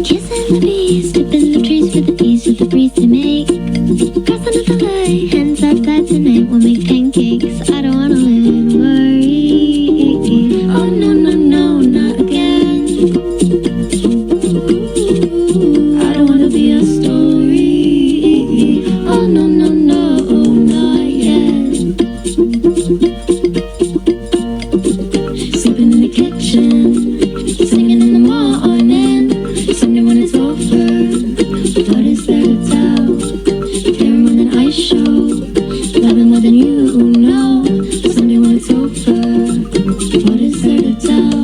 Kissing the bees, dipping the trees for the peace with the breeze to make. Crossing the light, hands outside tonight, we'll make pancakes. I don't wanna live in worry. Oh no, no, no, not again. I don't wanna be a story. Oh no, no, no, not yet. Sleeping in the kitchen, singing in the morning. Someday when it's over, what is there to tell? Caring more than I show, loving more than you know. Someday when it's over, what is there to tell?